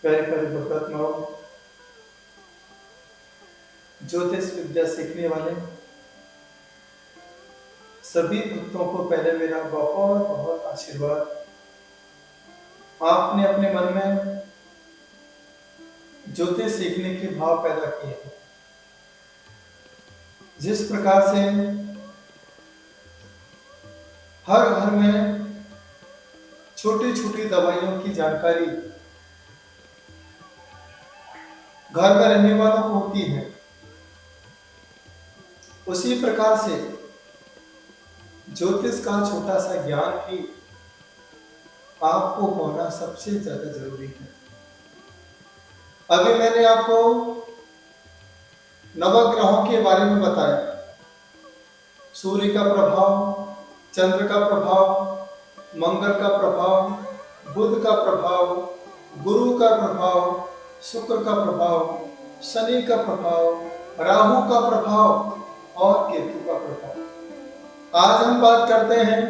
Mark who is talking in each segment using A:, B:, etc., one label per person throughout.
A: प्यारे प्यारे भक्तात्माओं, ज्योतिष विद्या सीखने वाले सभी भक्तों को पहले मेरा बहुत बहुत आशीर्वाद। आपने अपने मन में ज्योतिष सीखने के भाव पैदा किए हैं। जिस प्रकार से हर घर में छोटी छोटी दवाइयों की जानकारी घर में रहने वालों को होती है, उसी प्रकार से ज्योतिष का छोटा सा ज्ञान भी आपको होना सबसे ज्यादा जरूरी है। अभी मैंने आपको नवग्रहों के बारे में बताया। सूर्य का प्रभाव, चंद्र का प्रभाव, मंगल का प्रभाव, बुध का प्रभाव, गुरु का प्रभाव, शुक्र का प्रभाव, शनि का प्रभाव, राहु का प्रभाव और केतु का प्रभाव। आज हम बात करते हैं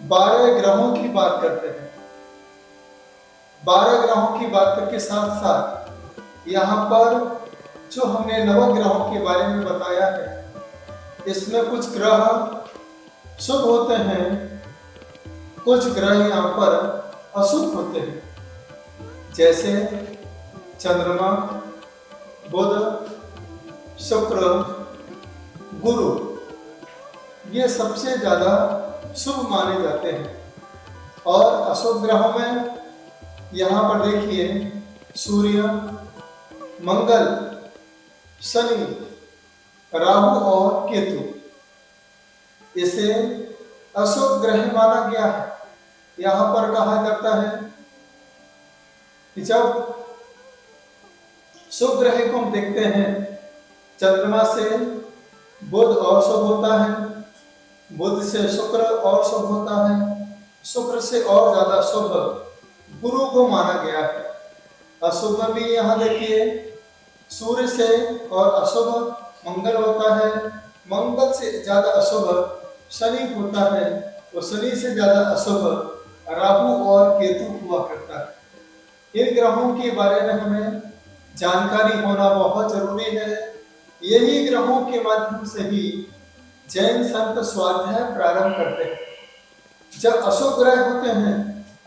A: 12 ग्रहों की बात करते हैं। 12 ग्रहों की बात करके साथ साथ यहाँ पर जो हमने नवग्रहों के बारे में बताया है, इसमें कुछ ग्रह शुभ होते हैं, कुछ ग्रह यहाँ पर अशुभ होते हैं। जैसे चंद्रमा, बुध, शुक्र, गुरु, ये सबसे ज्यादा शुभ माने जाते हैं। और अशुभ ग्रहों में यहाँ पर देखिए सूर्य, मंगल, शनि, राहु और केतु, इसे अशुभ ग्रह माना गया है। यहाँ पर कहा जाता है कि जब शुभ ग्रह को हम देखते हैं, चंद्रमा से बुध और शुभ होता है, बुध से शुक्र और शुभ होता है, शुक्र से और ज्यादा शुभ गुरु को माना गया है। अशुभ में भी यहाँ देखिए सूर्य से और अशुभ मंगल होता है, मंगल से ज्यादा अशुभ शनि होता है, तो शनि से ज्यादा अशुभ राहु और केतु हुआ करता है। इन ग्रहों के बारे में हमें जानकारी होना बहुत जरूरी है। यही ग्रहों के माध्यम से ही जैन संत स्वाध्याय प्रारंभ करते हैं। जब अशुभ ग्रह होते हैं,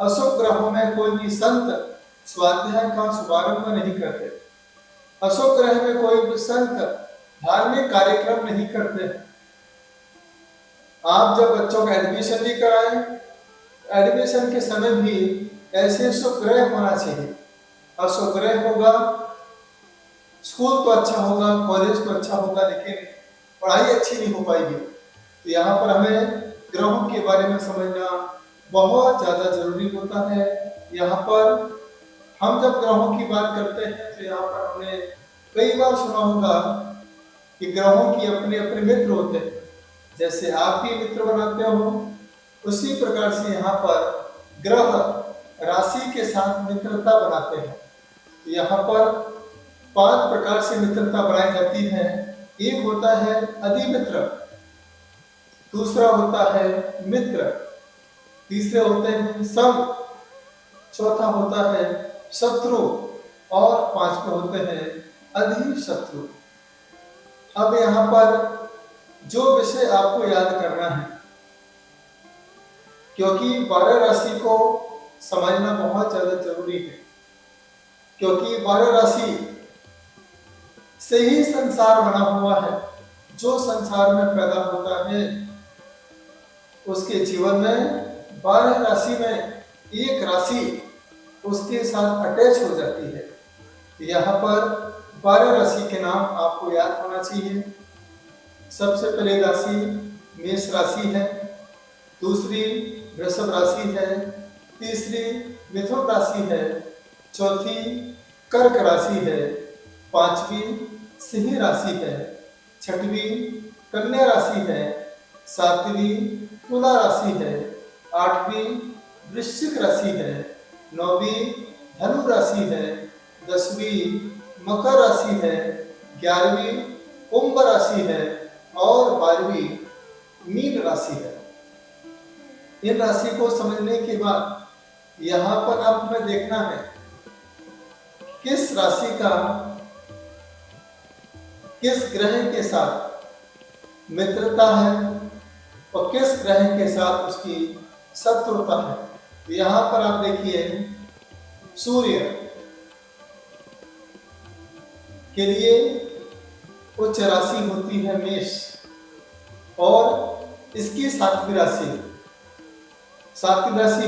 A: अशुभ ग्रहों में कोई भी संत स्वाध्याय का शुभारंभ नहीं करते। अशुभ ग्रह में कोई भी संत धार्मिक कार्यक्रम नहीं करते। आप जब बच्चों का एडमिशन भी कराएं, एडमिशन के समय भी ऐसे शुभ ग्रह होना चाहिए। अशुभ ग्रह होगा, स्कूल तो अच्छा होगा, कॉलेज तो अच्छा होगा, लेकिन पढ़ाई अच्छी नहीं हो पाएगी। तो यहाँ पर हमें ग्रहों के बारे में समझना बहुत ज्यादा जरूरी होता है। यहाँ पर हम जब ग्रहों की बात करते हैं तो यहाँ पर हमने कई बार सुना होगा कि ग्रहों की अपने अपने मित्र होते हैं। जैसे आप भी मित्र बनाते हो, उसी प्रकार से यहाँ पर ग्रह राशि के साथ मित्रता बनाते हैं। यहाँ पर 5 प्रकार से मित्रता बनाई जाती है। एक होता है अधिमित्र, दूसरा होता है मित्र, तीसरे होते हैं सम, चौथा होता है शत्रु और 5वें होते हैं अधिशत्रु। अब यहाँ पर जो विषय आपको याद करना है, क्योंकि 12 राशि को समझना बहुत ज्यादा जरूरी है, क्योंकि 12 राशि से ही संसार बना हुआ है। जो संसार में पैदा होता है उसके जीवन में 12 राशि में एक राशि उसके साथ अटैच हो जाती है। यहाँ पर 12 राशि के नाम आपको याद होना चाहिए। सबसे पहले राशि मेष राशि है, दूसरी वृषभ राशि है, तीसरी मिथुन राशि है, चौथी कर्क राशि है, 5वीं सिंह राशि है, 6वीं कन्या राशि है, 7वीं तुला राशि है, 8वीं वृश्चिक राशि है, 9वीं धनु राशि है, 10वीं मकर राशि है, 11वीं कुंभ राशि है और 12वीं मीन राशि है। इन राशि को समझने के बाद यहाँ पर अब हमें देखना है किस राशि का किस ग्रह के साथ मित्रता है और किस ग्रह के साथ उसकी शत्रुता है। तो यहाँ पर आप देखिए सूर्य के लिए उच्च राशि होती है मेष और इसकी सातवीं राशि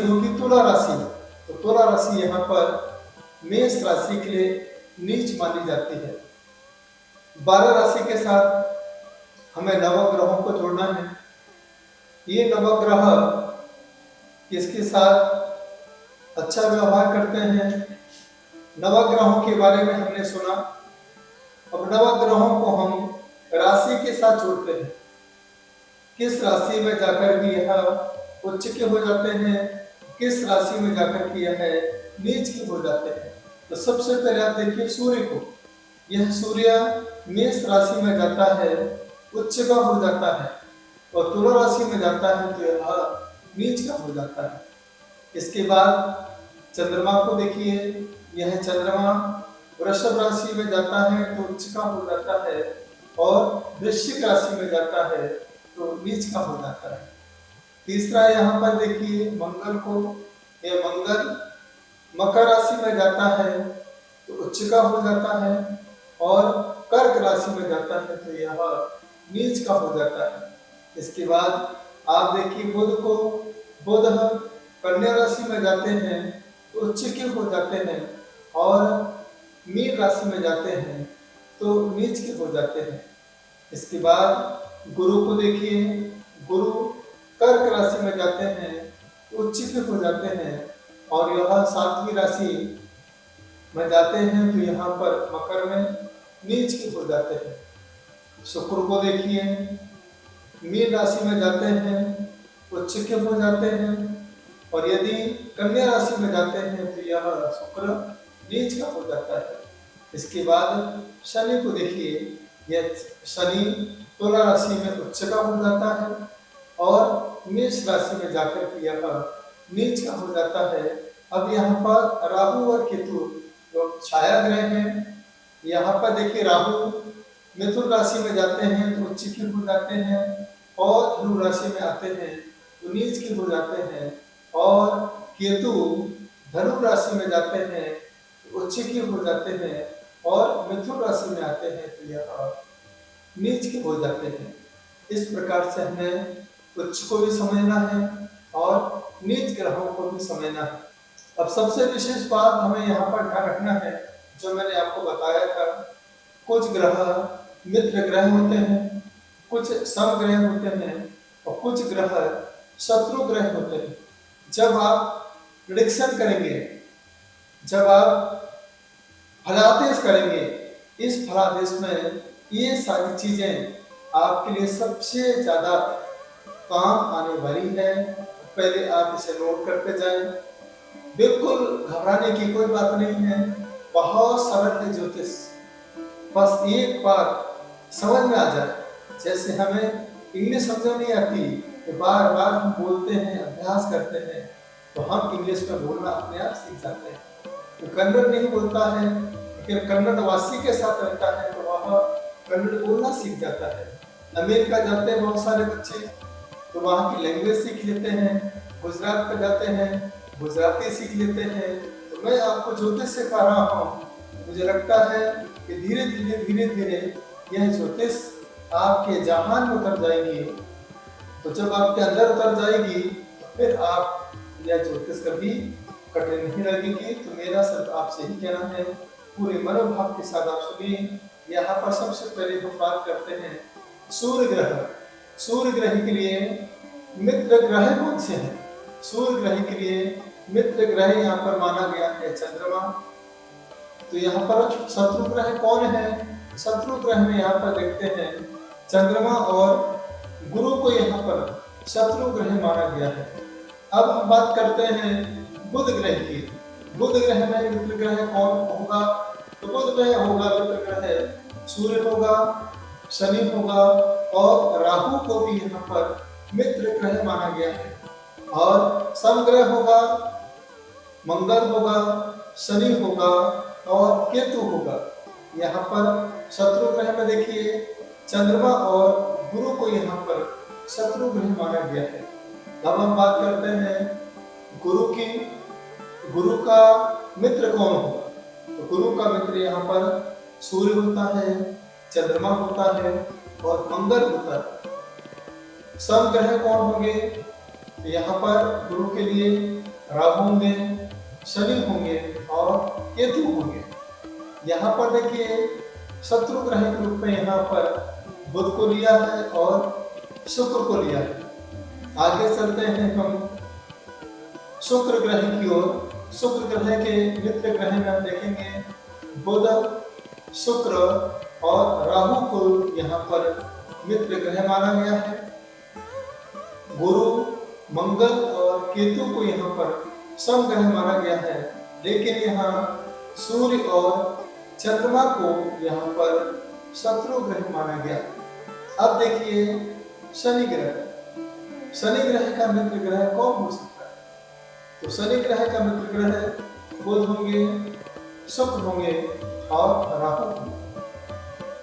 A: होगी तुला राशि। तो तुला राशि यहाँ पर मेष राशि के लिए नीच मानी जाती है। 12 राशि के साथ हमें नवग्रहों को जोड़ना है। ये नवग्रह किसके साथ अच्छा व्यवहार करते हैं, नवग्रहों के बारे में हमने सुना। अब नवग्रहों को हम राशि के साथ जोड़ते हैं, किस राशि में जाकर भी यह उच्च के हो जाते हैं, किस राशि में जाकर के यह नीच के हो जाते हैं। तो सबसे पहले आप देखिए सूर्य को, यह सूर्य मेष राशि में जाता है, उच्च का हो जाता है, और तुला राशि में जाता है तो यह नीच का हो जाता है। इसके बाद चंद्रमा को देखिए, यह चंद्रमा वृषभ राशि में जाता है तो उच्च का हो जाता है, और वृश्चिक राशि में जाता है तो नीच का हो जाता है। तीसरा यहाँ पर देखिए मंगल को, यह मंगल मकर राशि में जाता है तो उच्च का हो जाता है, और कर्क राशि में जाता है तो यह नीच का हो जाता है। इसके बाद आप देखिए बुध को, बुध कन्या राशि में जाते हैं तो उच्च के हो जाते हैं, और मीन राशि में जाते हैं तो नीच के हो जाते हैं। इसके बाद गुरु को देखिए, गुरु कर्क राशि में जाते हैं तो उच्च के हो जाते हैं, और यह सातवीं राशि में जाते हैं तो यहाँ पर मकर में नीच के हो जाते हैं। शुक्र को देखिए, मीन राशि में जाते हैं उच्च के हो जाते हैं, और यदि कन्या राशि में जाते हैं तो यह शुक्र नीच का हो जाता है। इसके बाद शनि को देखिए, यह शनि तुला राशि में उच्च का हो जाता है, और मेष राशि में जाकर के यह नीच का हो जाता है। अब यहाँ पर राहु और केतु जो छाया ग्रह हैं, यहाँ पर देखिए राहु मिथुन राशि में जाते हैं तो उच्च के हो जाते हैं, और धनु राशि में आते हैं तो नीच के हो जाते हैं, और केतु धनु राशि में जाते हैं तो उच्च के हो जाते हैं, और मिथुन राशि में आते हैं तो यह नीच के हो जाते हैं। इस प्रकार से हमें उच्च को भी समझना है और नीच ग्रहों को भी समझना है। अब सबसे विशेष बात हमें यहाँ पर ध्यान रखना है, जो मैंने आपको बताया था, कुछ ग्रह मित्र ग्रह होते हैं, कुछ समग्रह होते हैं, और कुछ ग्रह शत्रु ग्रह होते हैं। जब आप प्रेडिक्शन करेंगे, जब आप फलादेश करेंगे, इस फलादेश में ये सारी चीजें आपके लिए सबसे ज्यादा काम आने वाली है। पहले आप इसे नोट करते जाएं। बिल्कुल घबराने की कोई बात नहीं है, बहुत सरल है ज्योतिष। बस एक बार समझ में आ जाए, जैसे हमें इंग्लिश समझ नहीं आती तो बार बार हम बोलते हैं, अभ्यास करते हैं, तो हम इंग्लिश में बोलना अपने आप सीख जाते हैं। तो कन्नड़ नहीं बोलता है लेकिन कन्नड़ वासी के साथ रहता है तो वह कन्नड़ बोलना सीख जाता है। अमेरिका जाते हैं बहुत सारे बच्चे तो वहाँ की लैंग्वेज सीख लेते हैं, गुजरात पे जाते हैं गुजराती सीख लेते हैं। तो मैं आपको ज्योतिष सिखा रहा हूँ, मुझे लगता है कि धीरे धीरे यह ज्योतिष आपके जहान में उतर जाएगी। तो जब आपके अंदर उतर जाएगी तो फिर आप यह ज्योतिष कभी कठिन नहीं लगेगी। तो मेरा सिर्फ आपसे ही कहना है, पूरे मनोभाव के साथ आप सुनिए। यहाँ पर सबसे पहले हम बात करते हैं सूर्य ग्रह। सूर्य ग्रह के लिए मित्र ग्रह कौन से हैं? सूर्य ग्रह के लिए मित्र ग्रह यहाँ पर माना गया है चंद्रमा। तो यहाँ पर शत्रु ग्रह कौन है? शत्रु ग्रह में यहाँ पर देखते हैं चंद्रमा और गुरु को यहाँ पर शत्रु ग्रह माना गया है। अब हम बात करते हैं बुध ग्रह की। बुध ग्रह में मित्र ग्रह कौन होगा? तो बुध ग्रह होगा मित्र ग्रह सूर्य होगा, शनि होगा, और राहु को भी यहाँ पर मित्र ग्रह माना गया है। और समग्रह होगा मंगल होगा, शनि होगा और केतु होगा। यहाँ पर शत्रु ग्रह में देखिए चंद्रमा और गुरु को यहाँ पर शत्रु ग्रह माना गया है। अब हम बात करते हैं गुरु की। गुरु का मित्र कौन होगा? तो गुरु का मित्र यहाँ पर सूर्य होता है, चंद्रमा होता है और मंगल होता है। सम ग्रह कौन होंगे? तो यहाँ पर गुरु के लिए राहु होंगे, शनि होंगे और केतु होंगे। यहाँ पर देखिए शत्रु ग्रह के रूप में यहाँ पर बुध को लिया है और शुक्र को लिया है। आगे चलते हैं हम शुक्र ग्रह की ओर। शुक्र ग्रह के मित्र ग्रह में हम देखेंगे बुध, शुक्र और राहु को यहाँ पर मित्र ग्रह माना गया है। गुरु, मंगल और केतु को यहाँ पर सम ग्रह माना गया है, लेकिन यहाँ सूर्य और चंद्रमा को यहाँ पर शत्रु ग्रह माना गया। अब देखिए शनि ग्रह। शनि ग्रह का मित्र ग्रह कौन हो सकता है? तो शनि ग्रह का मित्र ग्रह बुध होंगे, शुक्र होंगे और राहु होंगे।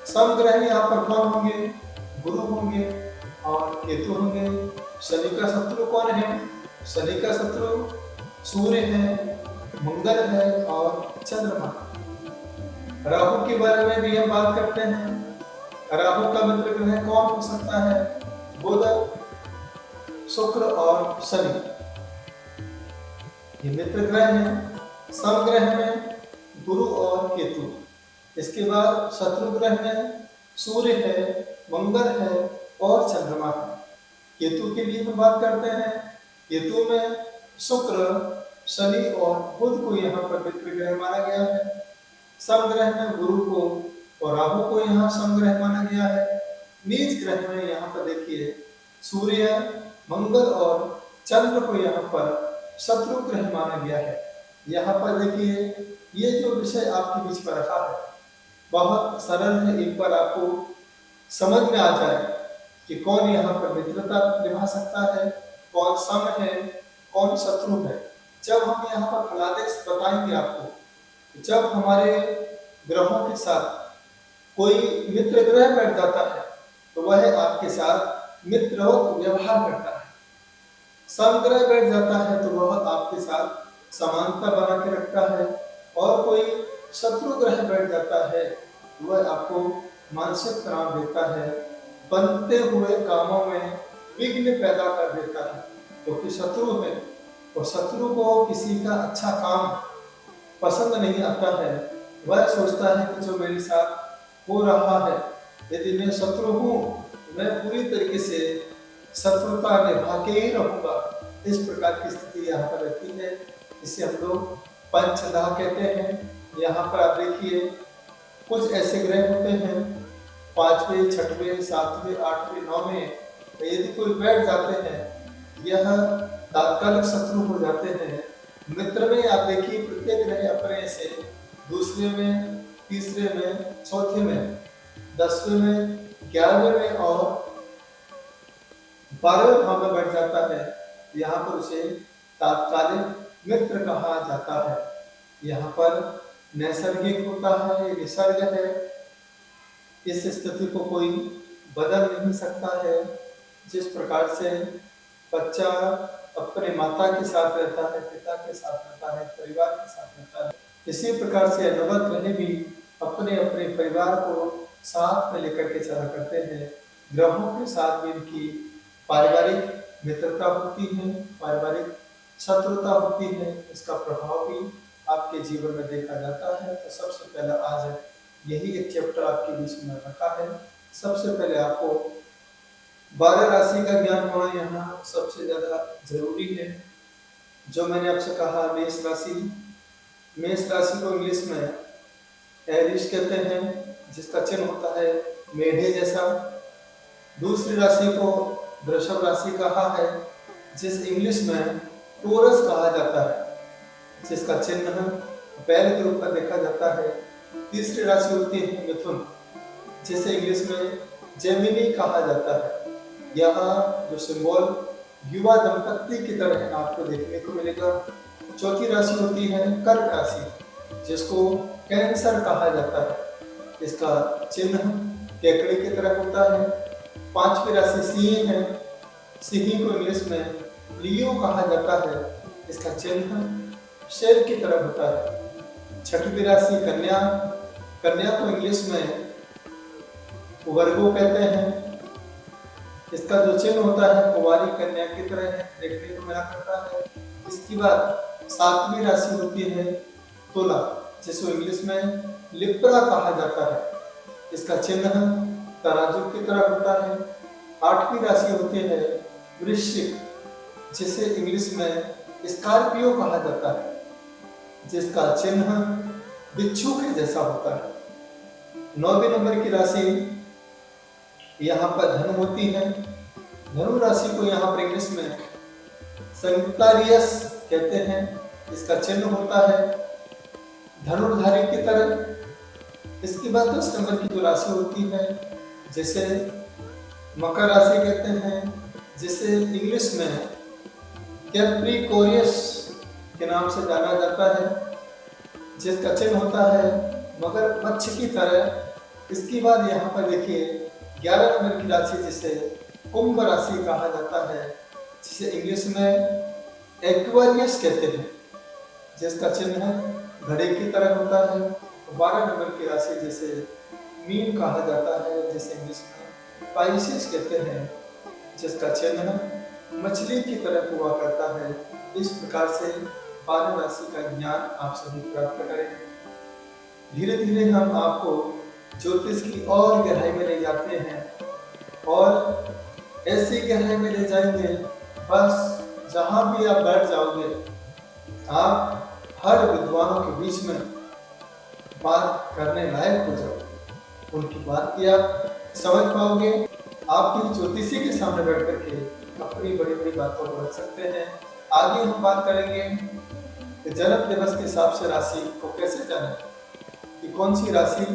A: सम ग्रह यहाँ पर कौन होंगे? गुरु होंगे और केतु होंगे। शनि का शत्रु कौन है? शनि का शत्रु सूर्य है, मंगल है और चंद्रमा। राहु के बारे में भी हम बात करते हैं। राहु का मित्र ग्रह कौन हो सकता है? बुध, शुक्र और शनि, ये मित्र ग्रह हैं। सम ग्रह में गुरु और केतु। इसके बाद शत्रु ग्रह में सूर्य है, मंगल है और चंद्रमा है। केतु के लिए हम बात करते हैं। केतु में शुक्र, शनि और बुध को यहाँ पर मित्र ग्रह माना गया है। सम ग्रह में गुरु को और राहु को यहाँ सम ग्रह माना गया है। नीच ग्रह में यहाँ पर देखिए सूर्य, मंगल और चंद्र को यहाँ पर शत्रु ग्रह माना गया है। यहाँ पर देखिए ये जो विषय आपके बीच पर रखा है बहुत सरल है। एक बार आपको समझ में आ जाए कि कौन यहाँ पर मित्रता निभा सकता है, कौन सम है, कौन शत्रु है। जब हम यहाँ पर फलादेश बताएंगे आपको, जब हमारे ग्रहों के साथ कोई मित्र ग्रह बैठ जाता है तो वह आपके साथ मित्रवत व्यवहार करता है। सम ग्रह बैठ जाता है तो वह आपके साथ समानता बना के रखता है, और कोई शत्रु ग्रह बैठ जाता है वह आपको मानसिक तनाव देता है, बनते हुए कामों में विघ्न पैदा कर देता है। क्योंकि शत्रु है और शत्रु को किसी का अच्छा काम पसंद नहीं आता है। वह सोचता है कि जो मेरे साथ हो रहा है, यदि मैं शत्रु हूँ मैं पूरी तरीके से शत्रुता निभा के ही रहूंगा। इस प्रकार की स्थिति यहाँ पर रहती है। इसे हम लोग पंचदाह कहते हैं। यहाँ पर आप देखिए कुछ ऐसे ग्रह होते हैं 5वें, 6वें, 7वें, 8वें, 9वें, यदि कोई बैठ जाते हैं यह तात्कालिक शत्रु हो जाते हैं। मित्र में आप देखिए प्रत्येक ग्रह अपने से दूसरे में, तीसरे में, चौथे में, 10वें में, 11वें में और 12वें भाव में बैठ जाता है। यहाँ पर उसे तात्कालिक मित्र कहा जाता है। यहाँ पर नैसर्गिक होता है, निसर्ग है। इस स्थिति को कोई बदल नहीं सकता है। जिस प्रकार से बच्चा अपने माता के साथ रहता है, पिता के साथ रहता है, परिवार के साथ रहता है, इसी प्रकार से नवग्रह ग्रह भी अपने अपने परिवार को साथ में लेकर के चला करते हैं। ग्रहों के साथ भी इनकी पारिवारिक मित्रता होती है, पारिवारिक शत्रुता होती है। इसका प्रभाव भी आपके जीवन में देखा जाता है। तो सबसे पहले आज यही एक चैप्टर आपके बीच में रखा है। सबसे पहले आपको 12 राशि का ज्ञान होना यहाँ सबसे ज्यादा जरूरी है। जो मैंने आपसे कहा मेष राशि, मेष राशि को इंग्लिश में एरिस कहते हैं, जिसका चिन्ह होता है मेढे जैसा। दूसरी राशि को वृषभ राशि कहा है, जिस इंग्लिश में टोरस कहा जाता है, जिसका चिन्ह बैल के रूप में देखा जाता है। तीसरी राशि होती है मिथुन, जिसे इंग्लिश में जेमिनी कहा जाता है। यहाँ जो सिंबल युवा दंपत्ति की तरह आपको देखने को मिलेगा। चौथी राशि होती है कर्क राशि, जिसको कैंसर कहा जाता है। इसका चिन्ह केकड़े की तरह होता है। पांचवी राशि सिंह है। सिंह को इंग्लिश में लियो कहा जाता है। इसका चिन्ह शेर की तरह होता है। छठवीं राशि कन्या। कन्या को इंग्लिश में वर्गो कहते हैं। इसका जो चिन्ह होता है कुंवारी कन्या की तरह है, देखने को मिला करता है। इसके बाद सातवीं राशि होती है तुला, जिसको इंग्लिश में लिब्रा कहा जाता है। इसका चिन्ह तराजू की तरह होता है। आठवीं राशि होती है वृश्चिक, जिसे इंग्लिश में स्कॉर्पियो कहा जाता है, जिसका चिन्ह बिच्छू के जैसा होता है। 9वें नंबर की राशि यहाँ पर धनु होती है। धनु राशि को यहाँ पर इंग्लिश में संगितारियस कहते हैं। इसका चिन्ह होता है धनुर्धारी की तरह। इसके बाद 10 नंबर की जो राशि होती है, जिसे मकर राशि कहते हैं, जिसे इंग्लिश में कैप्रिकोरियस के नाम से जाना जाता है, जिसका चिन्ह होता है मगरमच्छ की तरह। इसके बाद यहाँ पर देखिए 11 नंबर की राशि, जिसे कुंभ राशि कहा जाता है, जिसे इंग्लिश में एक्वेरियस कहते हैं, जिसका चिन्ह घड़े की तरह होता है। 12 नंबर की राशि, जिसे मीन कहा जाता है, जिसे इंग्लिश में पाइसेस कहते हैं, जिसका चिन्ह मछली की तरह हुआ करता है। इस प्रकार से 12 राशि का ज्ञान आप सभी प्राप्त करें। धीरे धीरे हम आपको ज्योतिष की और गहराई में ले जाते हैं, और ऐसी गहराई में ले जाएंगे बस जहां भी आप बैठ जाओगे, आप हर विद्वानों के बीच में बात करने लायक हो जाओगे। उनकी बात की आप समझ पाओगे। आप भी ज्योतिषी के सामने बैठ करके अपनी बड़ी बड़ी बातों को रख सकते हैं। आगे हम बात करेंगे कि जन्म दिवस के हिसाब से राशि को कैसे जाने, कि कौन सी राशि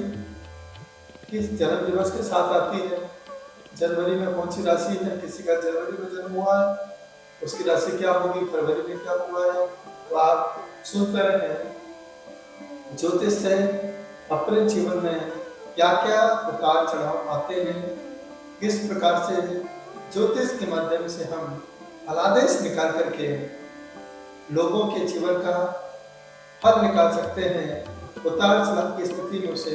A: किस जन्म दिवस के साथ आती है। जनवरी में कौन सी राशि है, किसी का जनवरी में जन्म हुआ है, उसकी राशि क्या होगी, फरवरी में क्या हुआ है, तो आप सुनते रहें। ज्योतिष से अपने जीवन में क्या क्या उतार चढ़ाव आते हैं, किस प्रकार से ज्योतिष के माध्यम से हम फलादेश निकाल करके लोगों के जीवन का हल निकाल सकते हैं। उतार चढ़ाव की स्थिति में उसे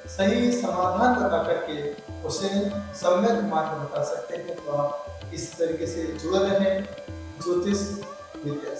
A: सही समाधान बता करके उसे सम्यक मार्ग बता सकते हैं। तो आप इस तरीके से जुड़े रहें ज्योतिष विद्या से।